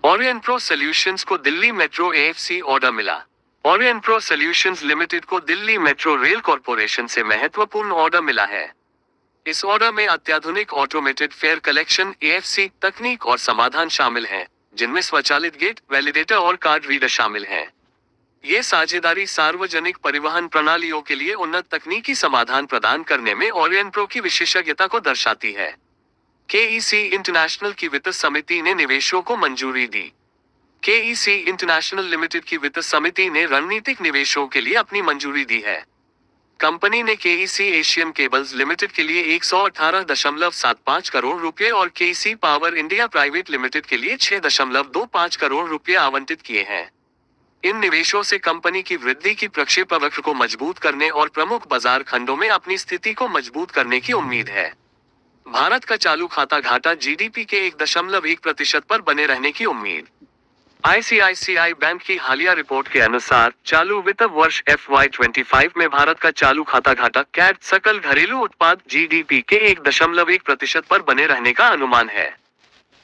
ओरिएंट्रो solutions को Delhi metro AFC order मिला। ओरिएंट्रो solutions limited को दिल्ली मेट्रो रेल कॉरपोरेशन से महत्वपूर्ण ऑर्डर मिला है। इस ऑर्डर में अत्याधुनिक ऑटोमेटेड फेयर कलेक्शन एएफसी तकनीक और समाधान शामिल हैं, जिनमें स्वचालित गेट, वैलिडेटर और कार्ड रीडर शामिल हैं। ये साझेदारी सार्वजनिक परिवहन प्रणालियों के लिए उन्नत तकनीकी समाधान प्रदान करने में ओरिएंट्रो की विशेषज्ञता को दर्शाती है। केईसी इंटरनेशनल की वित्त समिति ने निवेशों को मंजूरी दी। केईसी इंटरनेशनल लिमिटेड की वित्त समिति ने रणनीतिक निवेशों के लिए अपनी मंजूरी दी है। कंपनी ने केईसी एशियन केबल्स लिमिटेड के लिए 118.75 करोड़ रुपए और KEC power India private limited के लिए 6.25 करोड़ रुपए आवंटित किए हैं। इन निवेशों से कंपनी की वृद्धि की प्रक्षेपवक्र को मजबूत करने और प्रमुख बाजार खंडों में अपनी स्थिति को मजबूत करने की उम्मीद है। भारत का चालू खाता घाटा जीडीपी के 1.1% पर बने रहने की उम्मीद। आईसीआईसीआई बैंक की हालिया रिपोर्ट के अनुसार चालू वित्त वर्ष FY25 में भारत का चालू खाता घाटा कैट सकल घरेलू उत्पाद जीडीपी के 1.1% पर बने रहने का अनुमान है।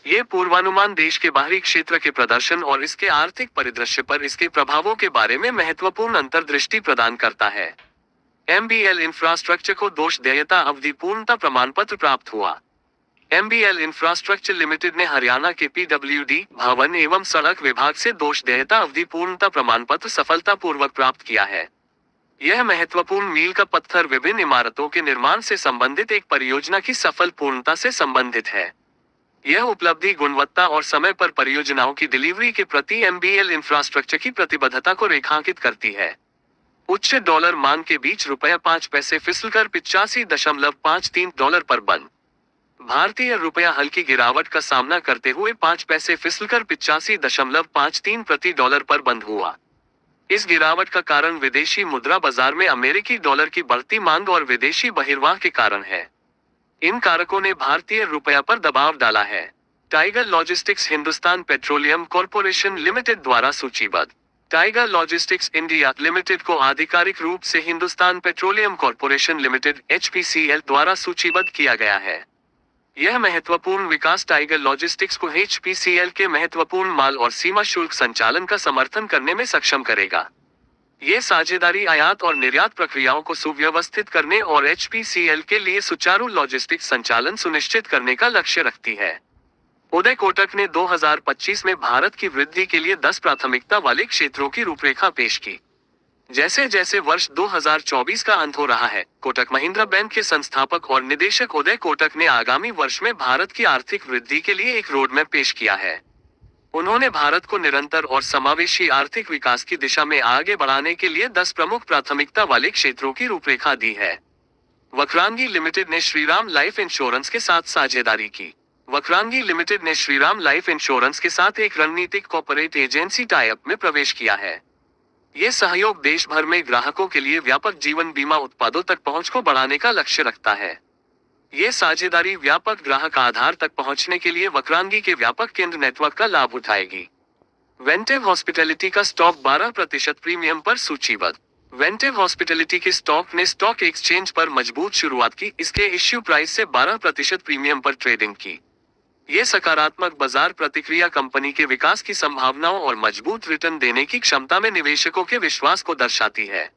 ये पूर्वानुमान देश के बाहरी क्षेत्र के प्रदर्शन और इसके आर्थिक परिदृश्य पर इसके प्रभावों के बारे में महत्वपूर्ण अंतर्दृष्टि प्रदान करता है। MBL इंफ्रास्ट्रक्चर को दोष देयता अवधि पूर्णता प्रमाण पत्र प्राप्त हुआ। MBL इंफ्रास्ट्रक्चर लिमिटेड ने हरियाणा के PWD भवन एवं सड़क विभाग से दोष देयता अवधि पूर्णता प्रमाण पत्र सफलतापूर्वक प्राप्त किया है। यह महत्वपूर्ण मील का पत्थर विभिन्न इमारतों के निर्माण से संबंधित एक परियोजना की सफल पूर्णता से संबंधित है। यह उपलब्धि गुणवत्ता और समय पर परियोजनाओं की डिलीवरी के प्रति MBL इंफ्रास्ट्रक्चर की प्रतिबद्धता को रेखांकित करती है। उच्च डॉलर मांग के बीच ₹5 फिसलकर $85.53 पर बंद। भारतीय रुपया हल्की गिरावट का सामना करते हुए $5 फिसलकर $85.53 प्रति डॉलर पर बंद हुआ। इस गिरावट का कारण विदेशी मुद्रा बाजार में अमेरिकी डॉलर की बढ़ती मांग और विदेशी बहिर्वाह के कारण है। इन कारकों ने भारतीय रुपया पर दबाव डाला है। Tiger logistics Hindustan petroleum corporation limited द्वारा सूचीबद्ध। टाइगर लॉजिस्टिक्स इंडिया लिमिटेड को आधिकारिक रूप से Hindustan petroleum corporation limited HPCL द्वारा सूचीबद्ध किया गया है। यह महत्वपूर्ण विकास टाइगर लॉजिस्टिक्स को HPCL के महत्वपूर्ण माल और सीमा शुल्क संचालन का समर्थन करने में सक्षम करेगा। ये साझेदारी आयात और निर्यात प्रक्रियाओं को सुव्यवस्थित करने और HPCL के लिए सुचारू लॉजिस्टिक्स संचालन सुनिश्चित करने का लक्ष्य रखती है। उदय कोटक ने 2025 में भारत की वृद्धि के लिए 10 प्राथमिकता वाले क्षेत्रों की रूपरेखा पेश की। जैसे जैसे वर्ष 2024 का अंत हो रहा है, कोटक महिंद्रा बैंक के संस्थापक और निदेशक उदय कोटक ने आगामी वर्ष में भारत की आर्थिक वृद्धि के लिए एक रोडमैप पेश किया है। उन्होंने भारत को निरंतर और समावेशी आर्थिक विकास की दिशा में आगे बढ़ाने के लिए 10 प्रमुख प्राथमिकता वाले क्षेत्रों की रूपरेखा दी है। वक्रांगी लिमिटेड ने श्रीराम लाइफ इंश्योरेंस के साथ साझेदारी की। वक्रांगी लिमिटेड ने श्रीराम लाइफ इंश्योरेंस के साथ एक रणनीतिक कॉर्पोरेट एजेंसी टाई अप में प्रवेश किया है। ये सहयोग देश भर में ग्राहकों के लिए व्यापक जीवन बीमा उत्पादों तक पहुंच को बढ़ाने का लक्ष्य रखता है। ये साझेदारी व्यापक ग्राहक आधार तक पहुंचने के लिए वक्रांगी के व्यापक केंद्र नेटवर्क का लाभ उठाएगी। वेंटिव हॉस्पिटैलिटी का स्टॉक 12% प्रीमियम पर सूचीबद्ध। वेंटिव हॉस्पिटैलिटी के स्टॉक ने स्टॉक एक्सचेंज पर मजबूत शुरुआत की, इसके इश्यू प्राइस से 12% प्रीमियम पर ट्रेडिंग की। ये सकारात्मक बाजार प्रतिक्रिया कंपनी के विकास की संभावनाओं और मजबूत रिटर्न देने की क्षमता में निवेशकों के विश्वास को दर्शाती है।